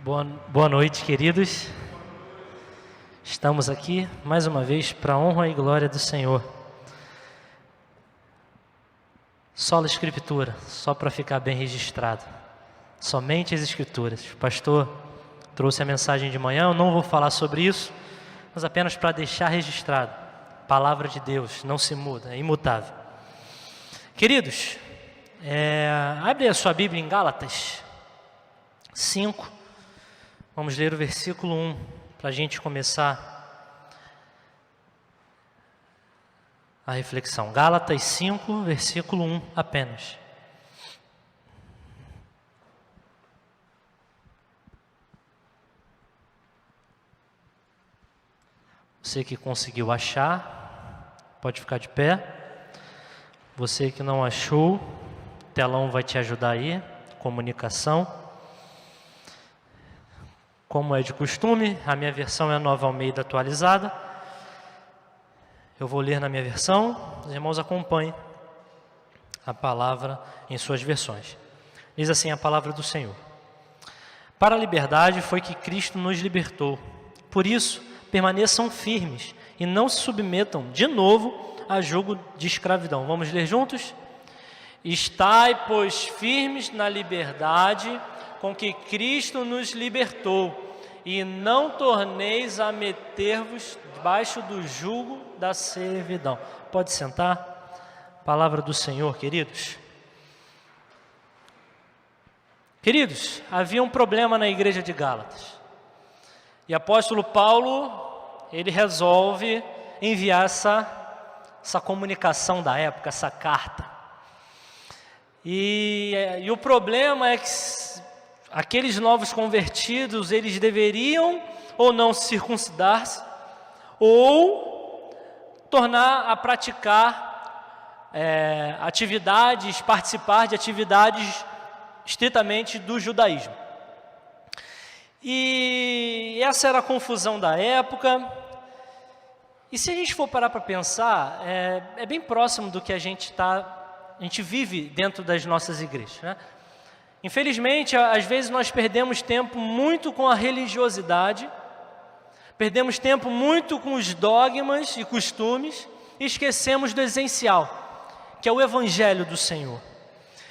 Boa noite, queridos. Estamos aqui mais uma vez para a honra e glória do Senhor. Sola Escritura, só para ficar bem registrado. Somente as Escrituras. O pastor trouxe a mensagem de manhã, eu não vou falar sobre isso, mas apenas para deixar registrado. Palavra de Deus não se muda, é imutável. Queridos, abre a sua Bíblia em Gálatas 5. Vamos ler o versículo 1, para a gente começar a reflexão. Gálatas 5, versículo 1 apenas. Você que conseguiu achar, pode ficar de pé. Você que não achou, o telão vai te ajudar aí, comunicação. Como é de costume, a minha versão é a Nova Almeida atualizada. Eu vou ler na minha versão, os irmãos acompanhem a palavra em suas versões. Diz assim a palavra do Senhor: para a liberdade foi que Cristo nos libertou. Por isso, permaneçam firmes e não se submetam de novo a jugo de escravidão. Vamos ler juntos? Estai, pois, firmes na liberdade com que Cristo nos libertou, e não torneis a meter-vos debaixo do jugo da servidão. Pode sentar. Palavra do Senhor, queridos. Queridos, havia um problema na igreja de Gálatas. E o apóstolo Paulo, ele resolve enviar essa comunicação da época, essa carta. E o problema é que aqueles novos convertidos, eles deveriam ou não circuncidar-se, ou tornar a praticar atividades, participar de atividades estritamente do judaísmo. E essa era a confusão da época. E se a gente for parar para pensar, é bem próximo do que a gente vive dentro das nossas igrejas, né? Infelizmente, às vezes nós perdemos tempo muito com a religiosidade, perdemos tempo muito com os dogmas e costumes e esquecemos do essencial, que é o Evangelho do Senhor.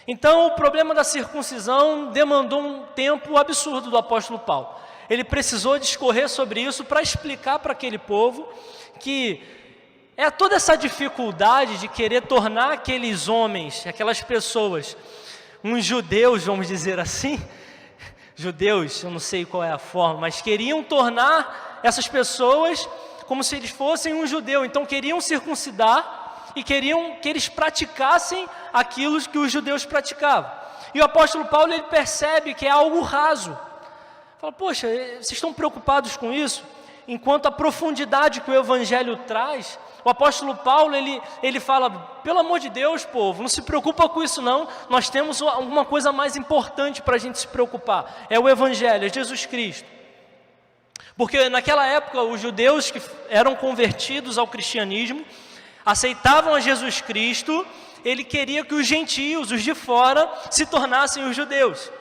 Então, o problema da circuncisão demandou um tempo absurdo do apóstolo Paulo. Ele precisou discorrer sobre isso para explicar para aquele povo que toda essa dificuldade de querer tornar aqueles homens, aquelas pessoas, uns judeus, vamos dizer assim, judeus, eu não sei qual é a forma, mas queriam tornar essas pessoas como se eles fossem um judeu, então queriam circuncidar e queriam que eles praticassem aquilo que os judeus praticavam. E o apóstolo Paulo, ele percebe que é algo raso. Fala, poxa, vocês estão preocupados com isso? Enquanto a profundidade que o Evangelho traz, o apóstolo Paulo, ele fala, pelo amor de Deus, povo, não se preocupa com isso não, nós temos alguma coisa mais importante para a gente se preocupar, é o Evangelho, é Jesus Cristo. Porque naquela época, os judeus que eram convertidos ao cristianismo, aceitavam a Jesus Cristo, ele queria que os gentios, os de fora, se tornassem os judeus.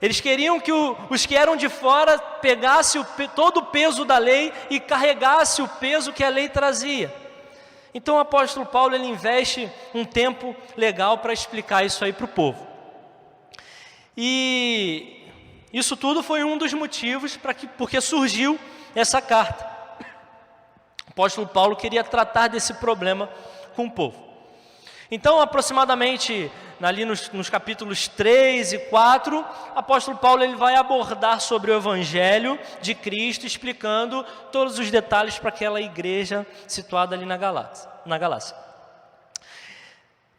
Eles queriam que os que eram de fora pegassem todo o peso da lei e carregassem o peso que a lei trazia. Então o apóstolo Paulo, ele investe um tempo legal para explicar isso aí para o povo. E isso tudo foi um dos motivos porque surgiu essa carta. O apóstolo Paulo queria tratar desse problema com o povo. Então, aproximadamente ali nos capítulos 3 e 4, o apóstolo Paulo, ele vai abordar sobre o Evangelho de Cristo, explicando todos os detalhes para aquela igreja situada ali na Galácia.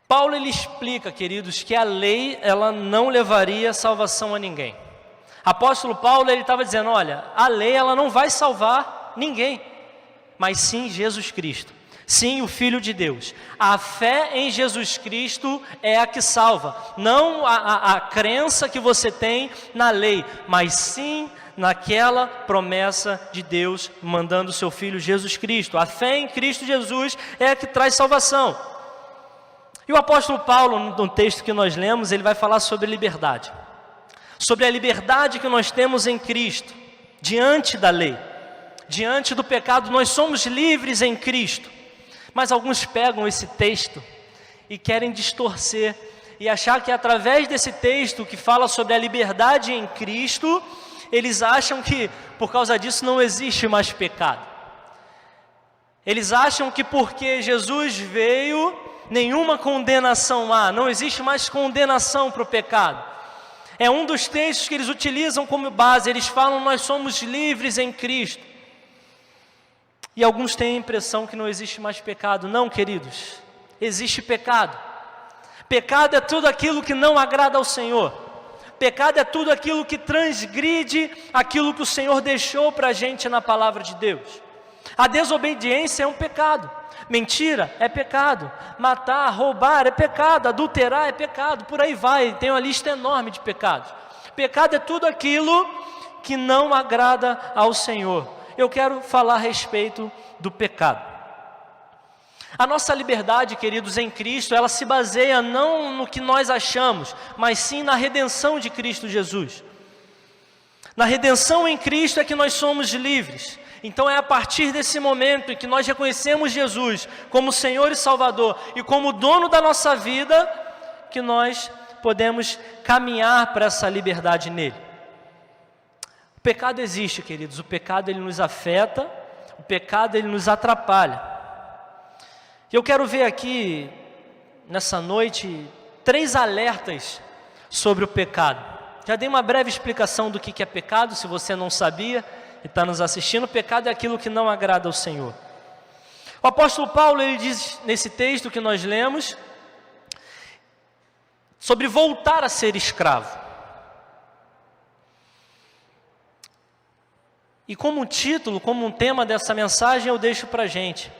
Paulo, ele explica, queridos, que a lei, ela não levaria salvação a ninguém. Apóstolo Paulo, ele estava dizendo, olha, a lei, ela não vai salvar ninguém, mas sim Jesus Cristo. Sim, o Filho de Deus. A fé em Jesus Cristo é a que salva. Não a crença que você tem na lei, mas sim naquela promessa de Deus mandando o seu Filho Jesus Cristo. A fé em Cristo Jesus é a que traz salvação. E o apóstolo Paulo, no texto que nós lemos, ele vai falar sobre liberdade. sobre a liberdade que nós temos em Cristo, diante da lei, diante do pecado. Nós somos livres em Cristo, mas alguns pegam esse texto e querem distorcer e achar que através desse texto que fala sobre a liberdade em Cristo, eles acham que por causa disso não existe mais pecado. Eles acham que porque Jesus veio, nenhuma condenação há, não existe mais condenação para o pecado. É um dos textos que eles utilizam como base. Eles falam: nós somos livres em Cristo. E alguns têm a impressão que não existe mais pecado. Não, queridos, existe pecado. Pecado é tudo aquilo que não agrada ao Senhor. Pecado é tudo aquilo que transgride aquilo que o Senhor deixou para a gente na palavra de Deus. A desobediência é um pecado. Mentira é pecado. Matar, roubar é pecado. Adulterar é pecado. Por aí vai, tem uma lista enorme de pecados. Pecado é tudo aquilo que não agrada ao Senhor. Eu quero falar a respeito do pecado. A nossa liberdade, queridos, em Cristo, ela se baseia não no que nós achamos, mas sim na redenção de Cristo Jesus. Na redenção em Cristo é que nós somos livres. Então é a partir desse momento em que nós reconhecemos Jesus como Senhor e Salvador e como dono da nossa vida, que nós podemos caminhar para essa liberdade nele. O pecado existe, queridos. O pecado, ele nos afeta. O pecado, ele nos atrapalha. E eu quero ver aqui, nessa noite, 3 alertas sobre o pecado. Já dei uma breve explicação do que é pecado, se você não sabia e está nos assistindo. Pecado é aquilo que não agrada ao Senhor. O apóstolo Paulo, ele diz nesse texto que nós lemos, sobre voltar a ser escravo. E como título, como um tema dessa mensagem, eu deixo para a gente: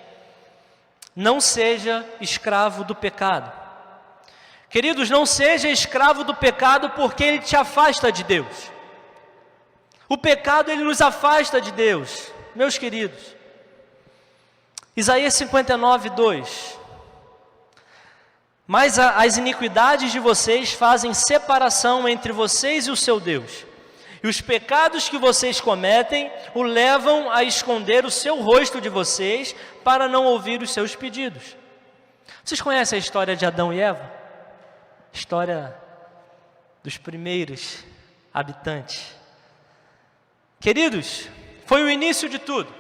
não seja escravo do pecado. Queridos, não seja escravo do pecado, porque ele te afasta de Deus. O pecado, ele nos afasta de Deus, meus queridos. Isaías 59, 2. Mas as iniquidades de vocês fazem separação entre vocês e o seu Deus. E os pecados que vocês cometem o levam a esconder o seu rosto de vocês para não ouvir os seus pedidos. Vocês conhecem a história de Adão e Eva? História dos primeiros habitantes. Queridos, foi o início de tudo.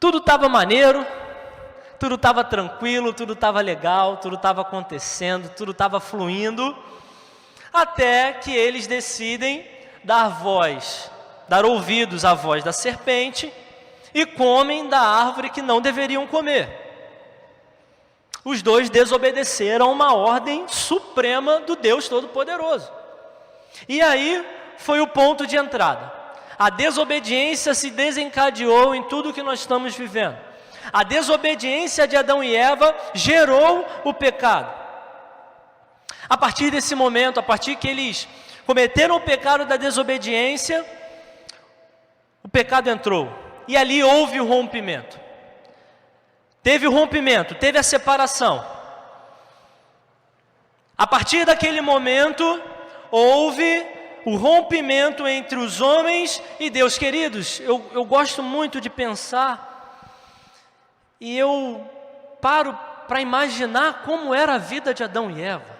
Tudo estava maneiro, tudo estava tranquilo, tudo estava legal, tudo estava acontecendo, tudo estava fluindo, até que eles decidem dar ouvidos à voz da serpente e comem da árvore que não deveriam comer. Os dois desobedeceram a uma ordem suprema do Deus Todo-Poderoso. E aí foi o ponto de entrada. A desobediência se desencadeou em tudo que nós estamos vivendo. A desobediência de Adão e Eva gerou o pecado. A partir desse momento, a partir que eles cometeram o pecado da desobediência, o pecado entrou. E ali houve o rompimento. Teve o rompimento, teve a separação. A partir daquele momento, houve o rompimento entre os homens e Deus. Queridos, eu gosto muito de pensar, e eu paro para imaginar como era a vida de Adão e Eva.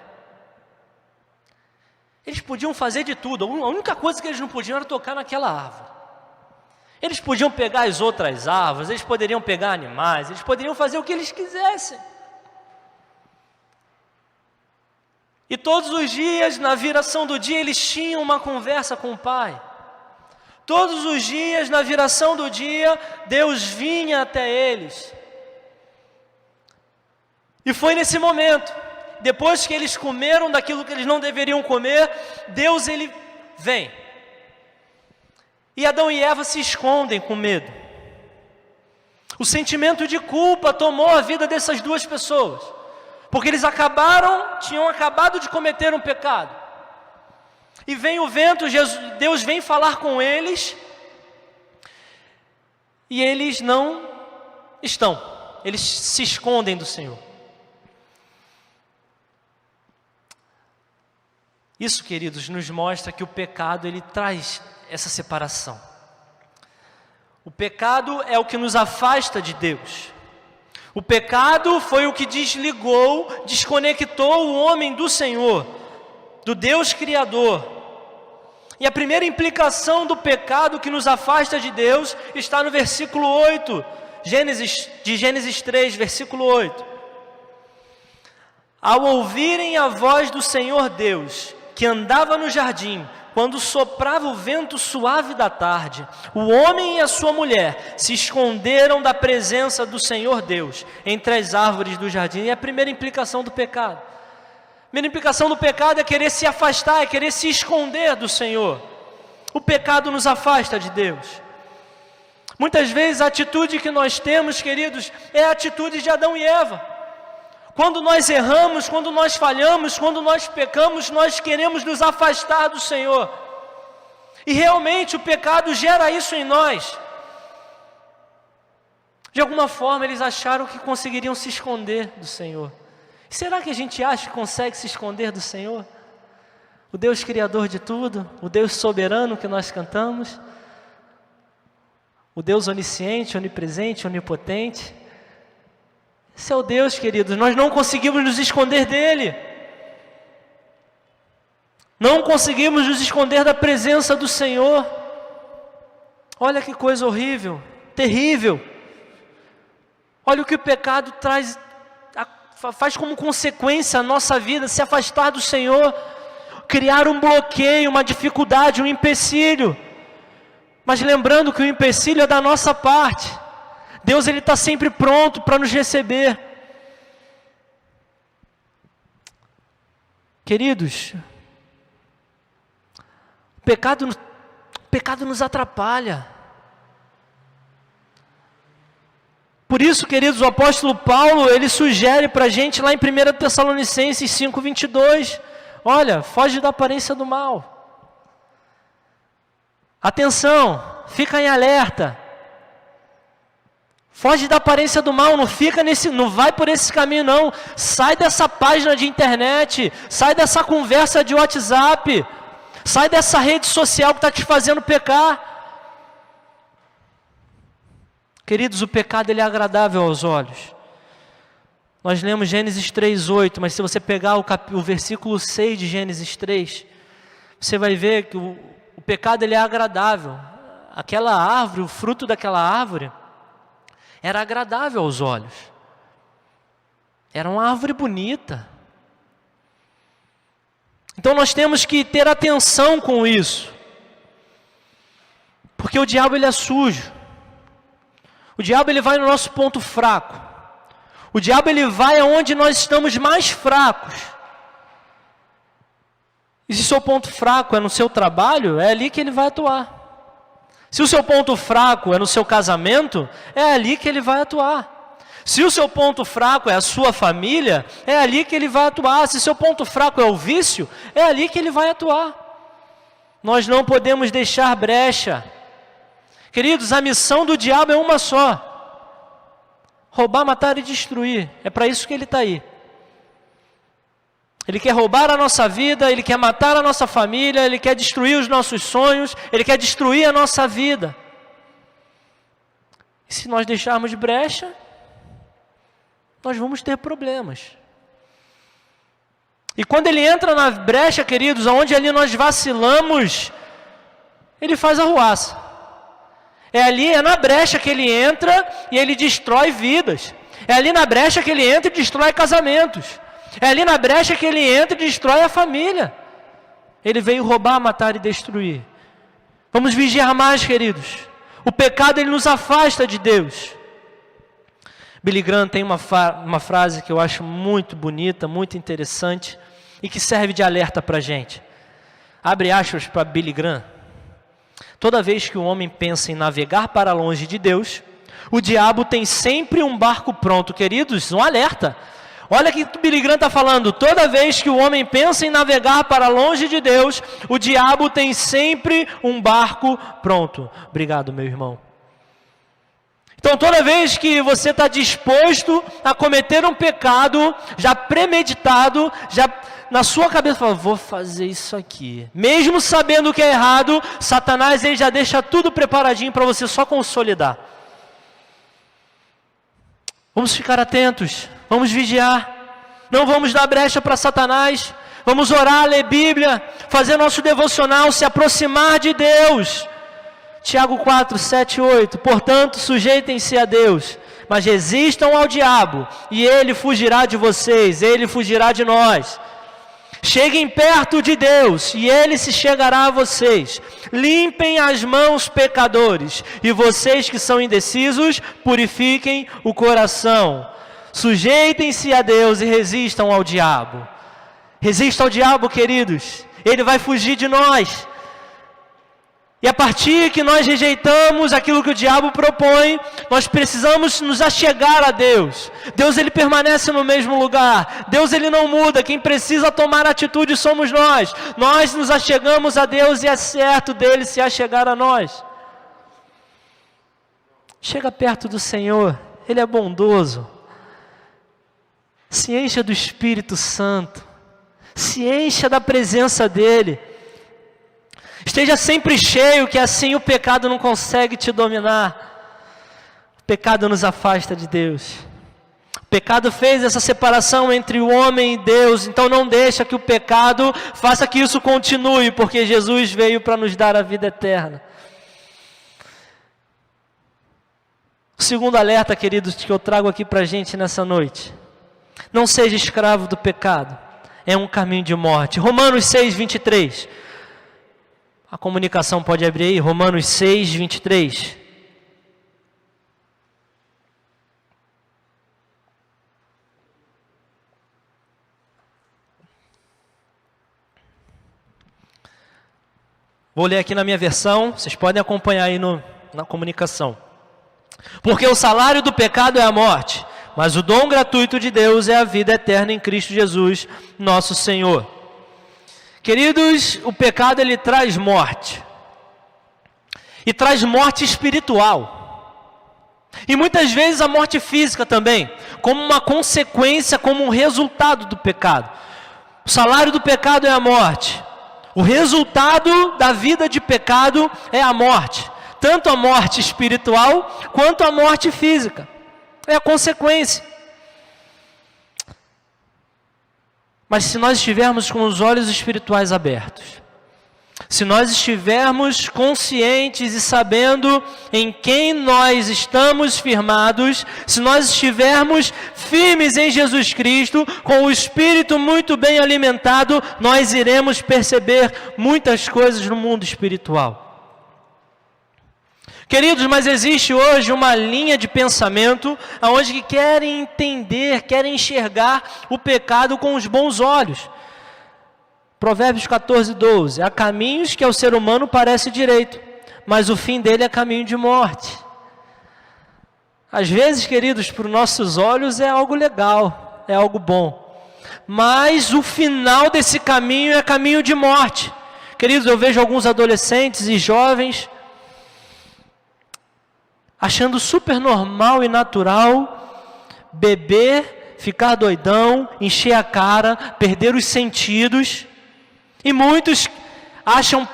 Eles podiam fazer de tudo. A única coisa que eles não podiam era tocar naquela árvore. Eles podiam pegar as outras árvores, eles poderiam pegar animais, eles poderiam fazer o que eles quisessem. E todos os dias, na viração do dia, eles tinham uma conversa com o Pai. Todos os dias, na viração do dia, Deus vinha até eles. E foi nesse momento, depois que eles comeram daquilo que eles não deveriam comer, Deus, ele vem. E Adão e Eva se escondem com medo. O sentimento de culpa tomou a vida dessas duas pessoas, porque eles tinham acabado de cometer um pecado. E vem o vento, Deus vem falar com eles, e eles não estão, eles se escondem do Senhor. Isso, queridos, nos mostra que o pecado, ele traz essa separação. O pecado é o que nos afasta de Deus. O pecado foi o que desligou, desconectou o homem do Senhor, do Deus Criador. E a primeira implicação do pecado que nos afasta de Deus está no versículo 8, de Gênesis 3, versículo 8. Ao ouvirem a voz do Senhor Deus, que andava no jardim, quando soprava o vento suave da tarde, o homem e a sua mulher se esconderam da presença do Senhor Deus entre as árvores do jardim. E a primeira implicação do pecado. A primeira implicação do pecado é querer se afastar, é querer se esconder do Senhor. O pecado nos afasta de Deus. Muitas vezes a atitude que nós temos, queridos, é a atitude de Adão e Eva. Quando nós erramos, quando nós falhamos, quando nós pecamos, nós queremos nos afastar do Senhor. E realmente o pecado gera isso em nós. De alguma forma eles acharam que conseguiriam se esconder do Senhor. Será que a gente acha que consegue se esconder do Senhor? O Deus Criador de tudo, o Deus soberano que nós cantamos, o Deus onisciente, onipresente, onipotente. Esse é o Deus, queridos, nós não conseguimos nos esconder dele. Não conseguimos nos esconder da presença do Senhor. Olha que coisa horrível, terrível. Olha o que o pecado traz, faz como consequência a nossa vida, se afastar do Senhor, criar um bloqueio, uma dificuldade, um empecilho. Mas lembrando que o empecilho é da nossa parte. Deus, ele está sempre pronto para nos receber. Queridos, o pecado nos atrapalha. Por isso, queridos, o apóstolo Paulo, ele sugere para a gente lá em 1 Tessalonicenses 5:22, olha, foge da aparência do mal. Atenção, fica em alerta. Foge da aparência do mal, não vai por esse caminho não. Sai dessa página de internet, sai dessa conversa de WhatsApp, sai dessa rede social que está te fazendo pecar. Queridos, o pecado, ele é agradável aos olhos. Nós lemos Gênesis 3:8, mas se você pegar o versículo 6 de Gênesis 3, você vai ver que o pecado, ele é agradável. Aquela árvore, o fruto daquela árvore, era agradável aos olhos. Era uma árvore bonita. Então nós temos que ter atenção com isso. Porque o diabo, ele é sujo. O diabo, ele vai no nosso ponto fraco. O diabo, ele vai aonde nós estamos mais fracos. E se o seu ponto fraco é no seu trabalho, é ali que ele vai atuar. Se o seu ponto fraco é no seu casamento, é ali que ele vai atuar. Se o seu ponto fraco é a sua família, é ali que ele vai atuar. Se o seu ponto fraco é o vício, é ali que ele vai atuar. Nós não podemos deixar brecha. Queridos, a missão do diabo é uma só: roubar, matar e destruir. É para isso que ele está aí. Ele quer roubar a nossa vida, ele quer matar a nossa família, ele quer destruir os nossos sonhos, ele quer destruir a nossa vida. E se nós deixarmos brecha, nós vamos ter problemas. E quando ele entra na brecha, queridos, onde ali nós vacilamos, ele faz arruaça. É na brecha que ele entra e ele destrói vidas. É ali na brecha que ele entra e destrói casamentos. É ali na brecha que ele entra e destrói a família. Ele veio roubar, matar e destruir. Vamos vigiar mais, queridos. O pecado, ele nos afasta de Deus. Billy Graham tem uma frase que eu acho muito bonita, muito interessante e que serve de alerta para a gente. Abre aspas para Billy Graham. Toda vez que o homem pensa em navegar para longe de Deus, o diabo tem sempre um barco pronto. Queridos, um alerta. Olha o que o Billy Graham está falando. Toda vez que o homem pensa em navegar para longe de Deus, o diabo tem sempre um barco pronto. Obrigado, meu irmão. Então, toda vez que você está disposto a cometer um pecado, já premeditado, já na sua cabeça, fala, vou fazer isso aqui. Mesmo sabendo que é errado, Satanás ele já deixa tudo preparadinho para você só consolidar. Vamos ficar atentos, vamos vigiar. Não vamos dar brecha para Satanás. Vamos orar, ler Bíblia, fazer nosso devocional, se aproximar de Deus. Tiago 4, 7 e 8. Portanto, sujeitem-se a Deus, mas resistam ao diabo, e ele fugirá de vocês, ele fugirá de nós. Cheguem perto de Deus, e ele se chegará a vocês. Limpem as mãos, pecadores, e vocês que são indecisos, purifiquem o coração. Sujeitem-se a Deus e resistam ao diabo. Resista ao diabo, queridos, ele vai fugir de nós. E a partir que nós rejeitamos aquilo que o diabo propõe, nós precisamos nos achegar a Deus. Deus ele permanece no mesmo lugar. Deus ele não muda. Quem precisa tomar atitude somos nós. Nós nos achegamos a Deus e é certo dele se achegar a nós. Chega perto do Senhor. Ele é bondoso. Se encha do Espírito Santo. Se encha da presença dele. Esteja sempre cheio, que assim o pecado não consegue te dominar. O pecado nos afasta de Deus. O pecado fez essa separação entre o homem e Deus. Então não deixa que o pecado faça que isso continue, porque Jesus veio para nos dar a vida eterna. O segundo alerta, queridos, que eu trago aqui para a gente nessa noite. Não seja escravo do pecado. É um caminho de morte. Romanos 6, 23. A comunicação pode abrir aí, Romanos 6, 23. Vou ler aqui na minha versão, vocês podem acompanhar aí na comunicação. Porque o salário do pecado é a morte, mas o dom gratuito de Deus é a vida eterna em Cristo Jesus, nosso Senhor. Queridos, o pecado ele traz morte. E traz morte espiritual. E muitas vezes a morte física também, como uma consequência, como um resultado do pecado. O salário do pecado é a morte. O resultado da vida de pecado é a morte. Tanto a morte espiritual, quanto a morte física. É a consequência. Mas se nós estivermos com os olhos espirituais abertos, se nós estivermos conscientes e sabendo em quem nós estamos firmados, se nós estivermos firmes em Jesus Cristo, com o Espírito muito bem alimentado, nós iremos perceber muitas coisas no mundo espiritual. Queridos, mas existe hoje uma linha de pensamento onde que querem entender, querem enxergar o pecado com os bons olhos. Provérbios 14, 12. Há caminhos que ao ser humano parece direito, mas o fim dele é caminho de morte. Às vezes, queridos, para os nossos olhos é algo legal, é algo bom. Mas o final desse caminho é caminho de morte. Queridos, eu vejo alguns adolescentes e jovens achando super normal e natural beber, ficar doidão, encher a cara, perder os sentidos. E muitos acham,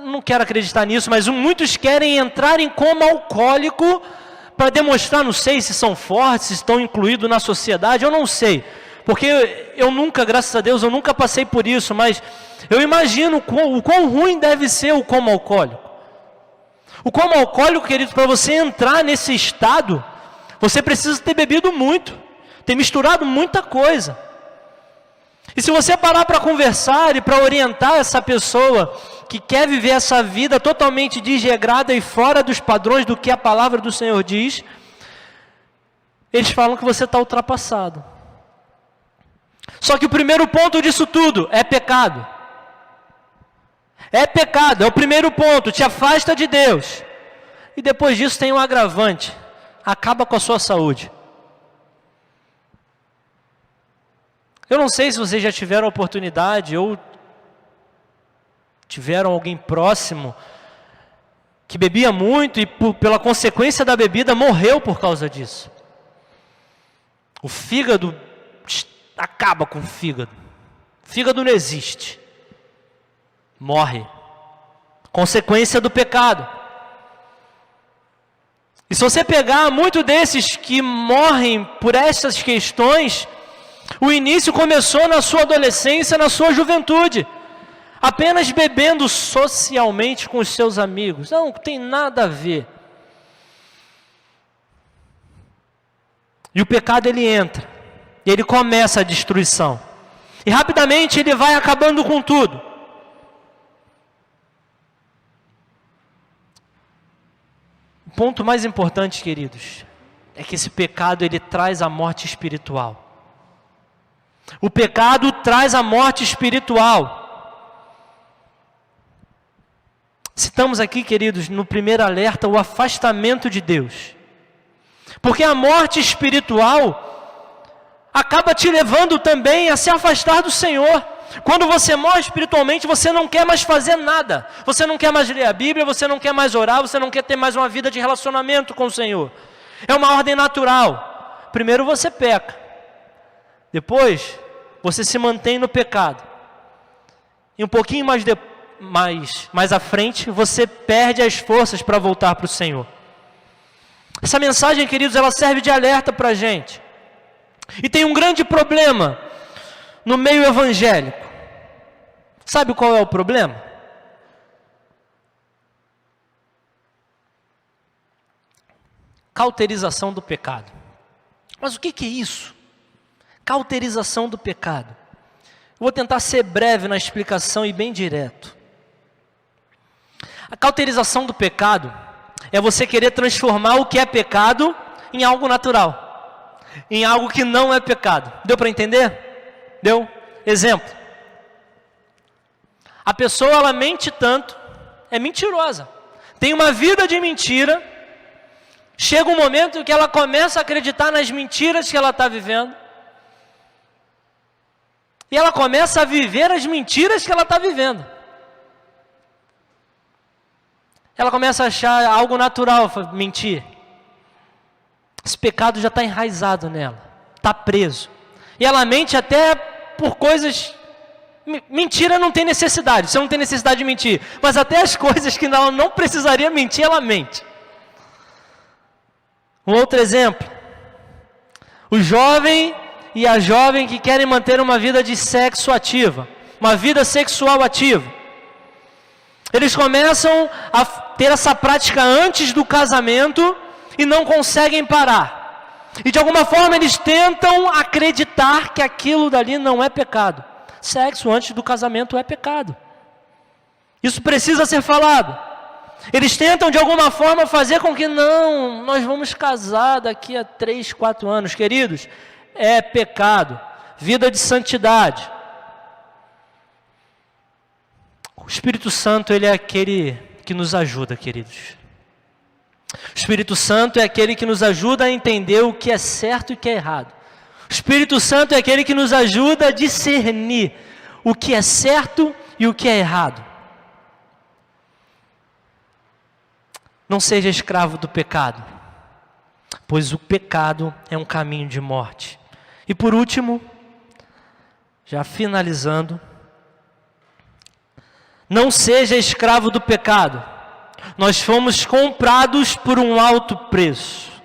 não quero acreditar nisso, mas muitos querem entrar em coma alcoólico para demonstrar, não sei se são fortes, se estão incluídos na sociedade, eu não sei. Porque eu nunca, graças a Deus, eu nunca passei por isso, mas eu imagino o quão ruim deve ser o coma alcoólico. O coma alcoólico, querido, para você entrar nesse estado, você precisa ter bebido muito, ter misturado muita coisa. E se você parar para conversar e para orientar essa pessoa que quer viver essa vida totalmente desregrada e fora dos padrões do que a palavra do Senhor diz, eles falam que você está ultrapassado. Só que o primeiro ponto disso tudo é pecado. É pecado, é o primeiro ponto, te afasta de Deus. E depois disso tem um agravante, acaba com a sua saúde. Eu não sei se vocês já tiveram a oportunidade ou tiveram alguém próximo que bebia muito e pela consequência da bebida morreu por causa disso. O fígado acaba com o fígado. Fígado não existe. Morre. Consequência do pecado. E se você pegar muito desses que morrem por essas questões, o início começou na sua adolescência, na sua juventude, apenas bebendo socialmente com os seus amigos. Não tem nada a ver. E o pecado ele entra, e ele começa a destruição. E rapidamente ele vai acabando com tudo. O ponto mais importante, queridos, é que esse pecado ele traz a morte espiritual. O pecado traz a morte espiritual. Citamos aqui, queridos, no primeiro alerta, o afastamento de Deus. Porque a morte espiritual acaba te levando também a se afastar do Senhor. Quando você morre espiritualmente, você não quer mais fazer nada. Você não quer mais ler a Bíblia, você não quer mais orar, você não quer ter mais uma vida de relacionamento com o Senhor. É uma ordem natural. Primeiro você peca. Depois, você se mantém no pecado. E um pouquinho mais à frente, você perde as forças para voltar para o Senhor. Essa mensagem, queridos, ela serve de alerta para a gente. E tem um grande problema no meio evangélico. Sabe qual é o problema? Cauterização do pecado. Mas o que é isso? Cauterização do pecado. Vou tentar ser breve na explicação e bem direto. A cauterização do pecado é você querer transformar o que é pecado em algo natural, em algo que não é pecado. Deu para entender? Deu? Exemplo. A pessoa ela mente tanto, é mentirosa, tem uma vida de mentira. Chega um momento que ela começa a acreditar nas mentiras que ela está vivendo. E ela começa a viver as mentiras que ela está vivendo. Ela começa a achar algo natural, mentir. Esse pecado já está enraizado nela, está preso. E ela mente até por coisas... Mentira não tem necessidade, você não tem necessidade de mentir. Mas até as coisas que ela não precisaria mentir, ela mente. Um outro exemplo. O jovem e a jovem que querem manter uma vida de sexo ativa, uma vida sexual ativa. Eles começam a ter essa prática antes do casamento e não conseguem parar. E de alguma forma eles tentam acreditar que aquilo dali não é pecado. Sexo antes do casamento é pecado. Isso precisa ser falado. Eles tentam de alguma forma fazer com que não, nós vamos casar daqui a 3, 4 anos. Queridos, é pecado. Vida de santidade. O Espírito Santo, ele é aquele que nos ajuda, queridos. O Espírito Santo é aquele que nos ajuda a entender o que é certo e o que é errado. O Espírito Santo é aquele que nos ajuda a discernir o que é certo e o que é errado. Não seja escravo do pecado, pois o pecado é um caminho de morte. E por último, já finalizando, não seja escravo do pecado. Nós fomos comprados por um alto preço.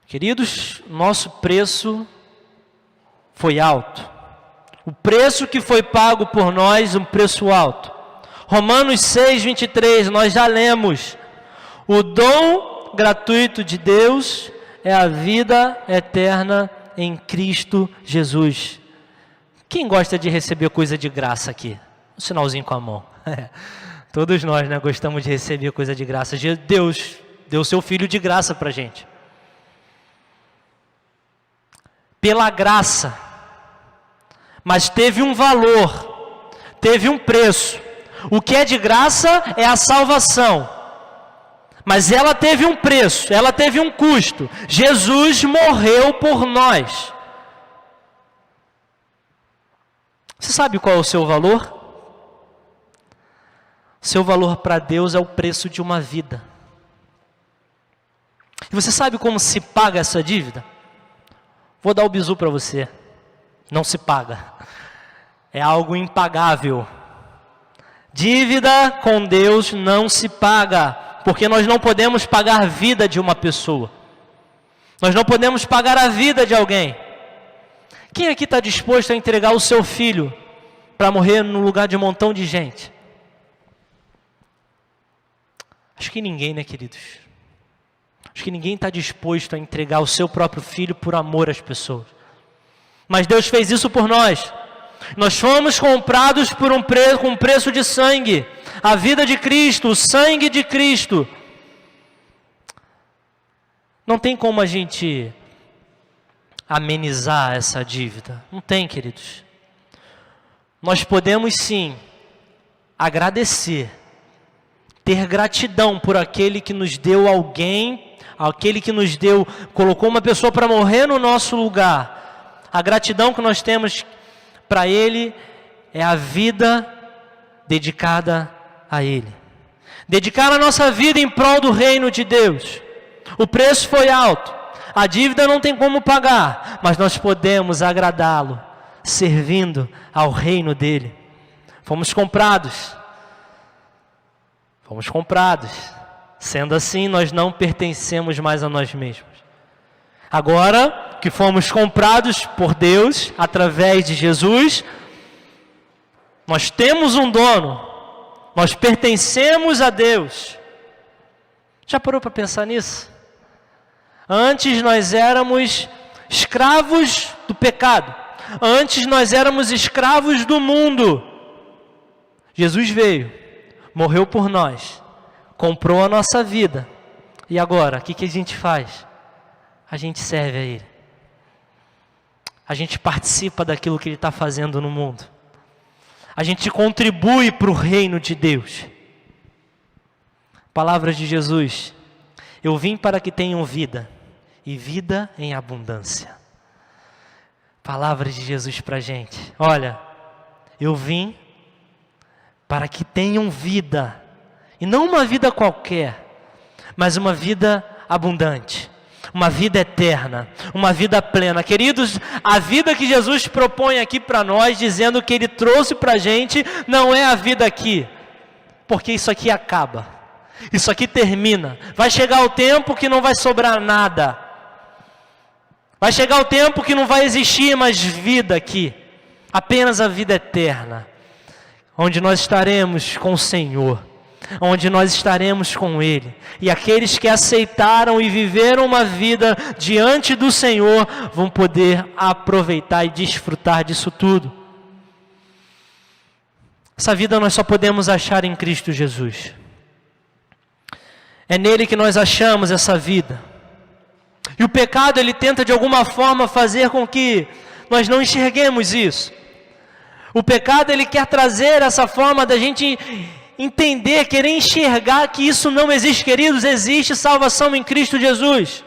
Queridos, nosso preço foi alto. O preço que foi pago por nós, um preço alto. Romanos 6, 23, nós já lemos. O dom gratuito de Deus é a vida eterna em Cristo Jesus. Quem gosta de receber coisa de graça aqui? Um sinalzinho com a mão. Todos nós, né, gostamos de receber coisa de graça. Deus deu seu Filho de graça para a gente. Pela graça. Mas teve um valor, teve um preço. O que é de graça é a salvação. Mas ela teve um preço, ela teve um custo. Jesus morreu por nós. Você sabe qual é o seu valor? Seu valor para Deus é o preço de uma vida. E você sabe como se paga essa dívida? Vou dar o bizu para você. não se paga. É algo impagável. Dívida com Deus não se paga, porque nós não podemos pagar a vida de uma pessoa. Nós não podemos pagar a vida de alguém. Quem aqui está disposto a entregar o seu filho para morrer no lugar de um montão de gente? Acho que ninguém, né, queridos? Acho que ninguém está disposto a entregar o seu próprio filho por amor às pessoas. Mas Deus fez isso por nós. Nós fomos comprados por com um preço de sangue. A vida de Cristo, o sangue de Cristo. Não tem como a gente amenizar essa dívida. Não tem, queridos. Nós podemos sim agradecer, ter gratidão por aquele que nos deu alguém, aquele que nos deu, colocou uma pessoa para morrer no nosso lugar. A gratidão que nós temos para Ele é a vida dedicada a Ele. Dedicar a nossa vida em prol do reino de Deus. O preço foi alto, a dívida não tem como pagar, mas nós podemos agradá-lo, servindo ao reino dEle. Fomos comprados. Fomos comprados. Sendo assim, nós não pertencemos mais a nós mesmos. Agora que fomos comprados por Deus, através de Jesus, nós temos um dono, nós pertencemos a Deus. Já parou para pensar nisso? Antes nós éramos escravos do pecado, antes nós éramos escravos do mundo. Jesus veio, morreu por nós, comprou a nossa vida, e agora, o que a gente faz? A gente serve a Ele. A gente participa daquilo que Ele está fazendo no mundo. A gente contribui para o reino de Deus. Palavras de Jesus: eu vim para que tenham vida, e vida em abundância. Palavras de Jesus para a gente. Olha, eu vim para que tenham vida, e não uma vida qualquer, mas uma vida abundante. Uma vida eterna, uma vida plena. Queridos, a vida que Jesus propõe aqui para nós, dizendo que Ele trouxe para a gente, não é a vida aqui, porque isso aqui acaba, isso aqui termina. Vai chegar o tempo que não vai sobrar nada, vai chegar o tempo que não vai existir mais vida aqui, apenas a vida eterna, onde nós estaremos com o Senhor, onde nós estaremos com Ele. E aqueles que aceitaram e viveram uma vida diante do Senhor vão poder aproveitar e desfrutar disso tudo. Essa vida nós só podemos achar em Cristo Jesus. É nele que nós achamos essa vida. E o pecado, ele tenta de alguma forma fazer com que nós não enxerguemos isso. O pecado, ele quer trazer essa forma da gente entender, querer enxergar que isso não existe. Queridos, existe salvação em Cristo Jesus.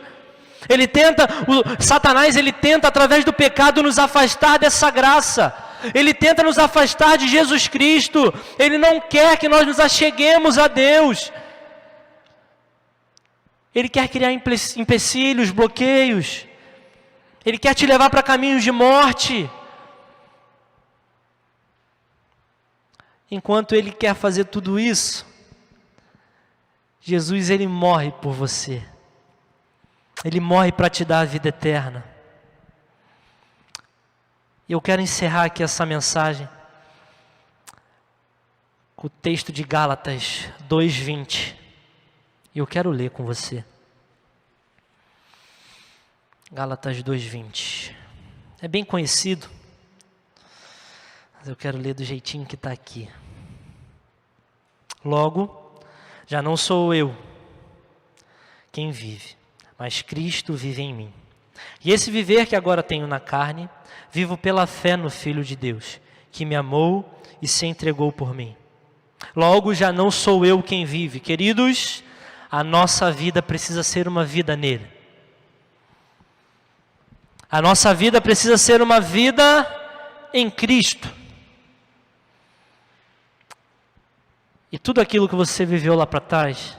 Satanás ele tenta através do pecado nos afastar dessa graça. Ele tenta nos afastar de Jesus Cristo. Ele não quer que nós nos acheguemos a Deus. Ele quer criar empecilhos, bloqueios. Ele quer te levar para caminhos de morte. Enquanto Ele quer fazer tudo isso, Jesus, Ele morre por você. Ele morre para te dar a vida eterna. Eu quero encerrar aqui essa mensagem com o texto de Gálatas 2:20. E eu quero ler com você. Gálatas 2:20. É bem conhecido, mas eu quero ler do jeitinho que está aqui. Logo, já não sou eu quem vive, mas Cristo vive em mim. E esse viver que agora tenho na carne, vivo pela fé no Filho de Deus, que me amou e se entregou por mim. Logo, já não sou eu quem vive. Queridos, a nossa vida precisa ser uma vida nele. A nossa vida precisa ser uma vida em Cristo. E tudo aquilo que você viveu lá para trás,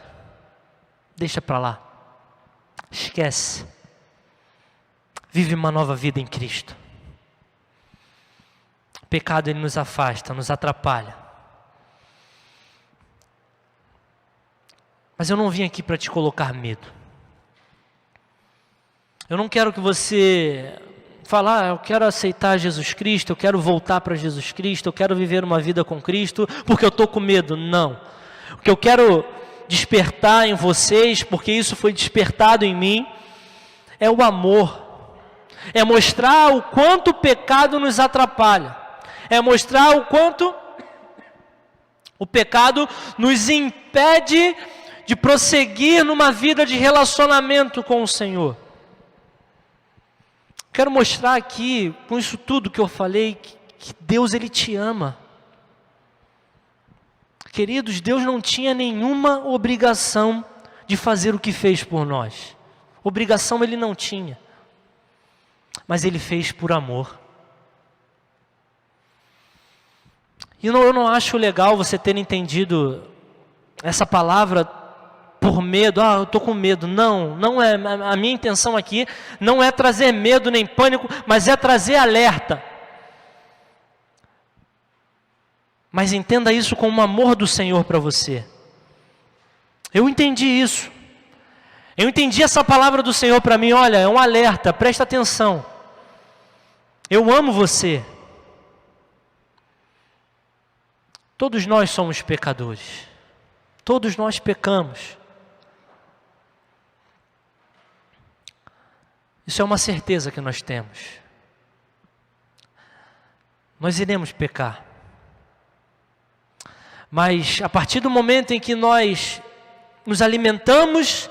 deixa para lá. Esquece. Vive uma nova vida em Cristo. pecado ele nos afasta, nos atrapalha. Mas eu não vim aqui para te colocar medo. Eu não quero que você fale, eu quero aceitar Jesus Cristo, eu quero voltar para Jesus Cristo, eu quero viver uma vida com Cristo, porque eu estou com medo. Não. O que eu quero despertar em vocês, porque isso foi despertado em mim, é o amor. É mostrar o quanto o pecado nos atrapalha. É mostrar o quanto o pecado nos impede de prosseguir numa vida de relacionamento com o Senhor. Quero mostrar aqui, com isso tudo que eu falei, que Deus ele te ama. Queridos, Deus não tinha nenhuma obrigação de fazer o que fez por nós. Obrigação ele não tinha. Mas ele fez por amor. E eu não acho legal você ter entendido essa palavra por medo. Eu estou com medo. Não é. A minha intenção aqui não é trazer medo nem pânico, mas é trazer alerta. Mas entenda isso como um amor do Senhor para você. Eu entendi isso. Eu entendi essa palavra do Senhor para mim. Olha, é um alerta, presta atenção. Eu amo você. Todos nós somos pecadores. Todos nós pecamos. Isso é uma certeza que nós temos. Nós iremos pecar. Mas a partir do momento em que nós nos alimentamos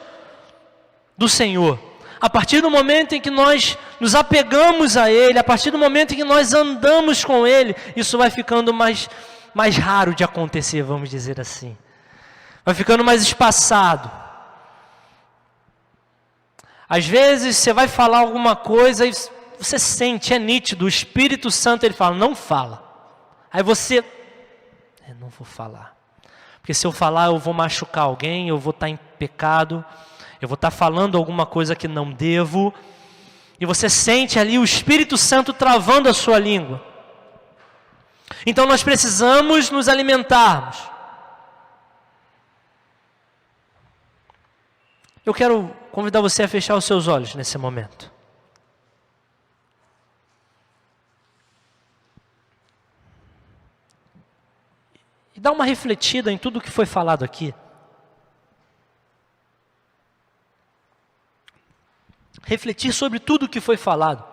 do Senhor, a partir do momento em que nós nos apegamos a Ele, a partir do momento em que nós andamos com Ele, isso vai ficando mais raro de acontecer, vamos dizer assim. Vai ficando mais espaçado. Às vezes você vai falar alguma coisa e você sente, é nítido, o Espírito Santo ele fala, não fala. Aí você, não vou falar. Porque se eu falar eu vou machucar alguém, eu vou estar em pecado, eu vou estar falando alguma coisa que não devo. E você sente ali o Espírito Santo travando a sua língua. Então nós precisamos nos alimentarmos. Eu quero convidar você a fechar os seus olhos nesse momento. E dar uma refletida em tudo que foi falado aqui. Refletir sobre tudo que foi falado.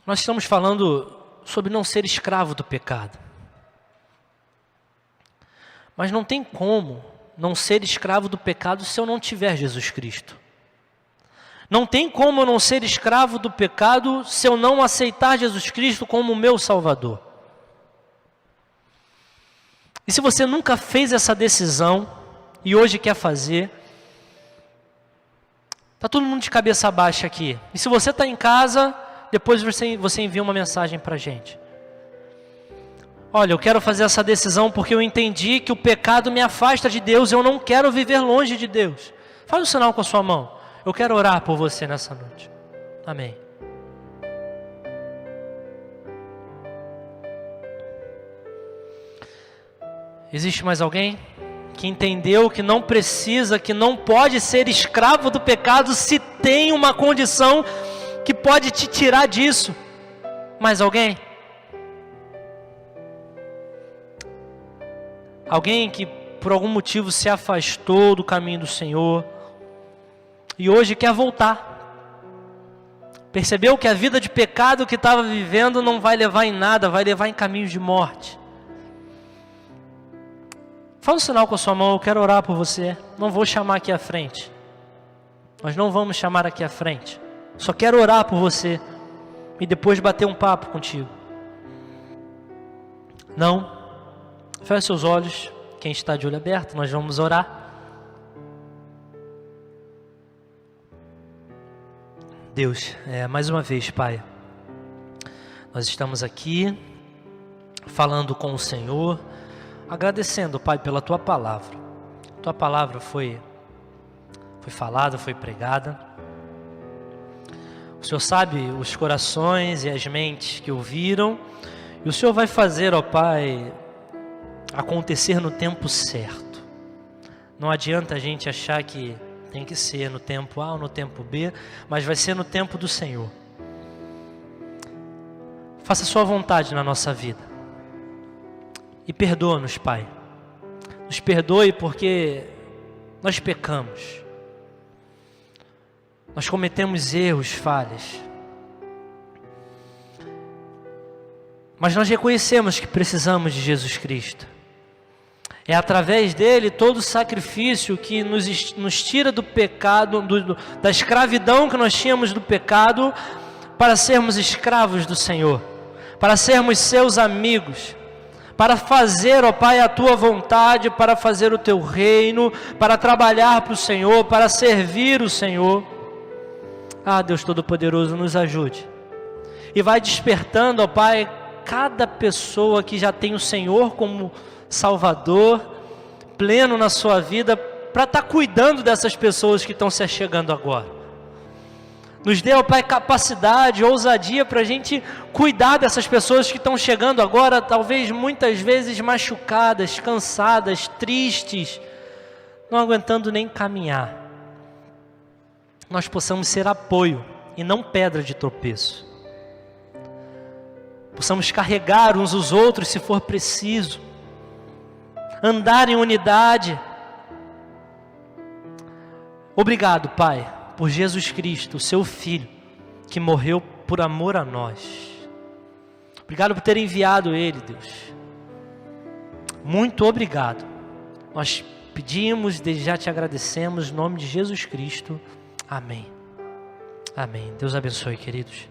Nós estamos falando sobre não ser escravo do pecado. Mas não tem como não ser escravo do pecado se eu não tiver Jesus Cristo. Não tem como eu não ser escravo do pecado se eu não aceitar Jesus Cristo como meu Salvador. E se você nunca fez essa decisão e hoje quer fazer, está todo mundo de cabeça baixa aqui. E se você está em casa, depois você envia uma mensagem para a gente. Olha, eu quero fazer essa decisão porque eu entendi que o pecado me afasta de Deus, eu não quero viver longe de Deus. Faz um sinal com a sua mão. Eu quero orar por você nessa noite. Amém. Existe mais alguém que entendeu que não precisa, que não pode ser escravo do pecado se tem uma condição que pode te tirar disso? Mais alguém? Alguém que por algum motivo se afastou do caminho do Senhor e hoje quer voltar. Percebeu que a vida de pecado que estava vivendo não vai levar em nada, vai levar em caminhos de morte. Faz um sinal com a sua mão, eu quero orar por você. Não vou chamar aqui à frente. Nós não vamos chamar aqui à frente. Só quero orar por você e depois bater um papo contigo. Não? Feche seus olhos. Quem está de olho aberto, nós vamos orar. Deus, mais uma vez, Pai, nós estamos aqui falando com o Senhor, agradecendo, Pai, pela Tua palavra. Tua palavra foi falada, foi pregada. O O Senhor sabe os corações e as mentes que ouviram, e o Senhor vai fazer, ó Pai, acontecer no tempo certo. Não adianta a gente achar que tem que ser no tempo A ou no tempo B, mas vai ser no tempo do Senhor. Faça a sua vontade na nossa vida. E perdoa-nos, Pai. Nos perdoe porque nós pecamos. Nós cometemos erros, falhas. Mas nós reconhecemos que precisamos de Jesus Cristo. É através dele todo o sacrifício que nos tira do pecado, da escravidão que nós tínhamos do pecado, para sermos escravos do Senhor, para sermos seus amigos, para fazer, ó Pai, a tua vontade, para fazer o teu reino, para trabalhar para o Senhor, para servir o Senhor. Ah, Deus Todo-Poderoso, nos ajude. E vai despertando, ó Pai, cada pessoa que já tem o Senhor como Salvador, pleno na sua vida, para estar cuidando dessas pessoas que estão se achegando agora. Nos dê, ó Pai, capacidade, ousadia para a gente cuidar dessas pessoas que estão chegando agora, talvez muitas vezes machucadas, cansadas, tristes, não aguentando nem caminhar. Nós possamos ser apoio e não pedra de tropeço. Possamos carregar uns os outros se for preciso. Andar em unidade. Obrigado, Pai, por Jesus Cristo, o seu Filho, que morreu por amor a nós. Obrigado por ter enviado Ele, Deus. Muito obrigado. Nós pedimos, desde já te agradecemos, em nome de Jesus Cristo. Amém. Amém. Deus abençoe, queridos.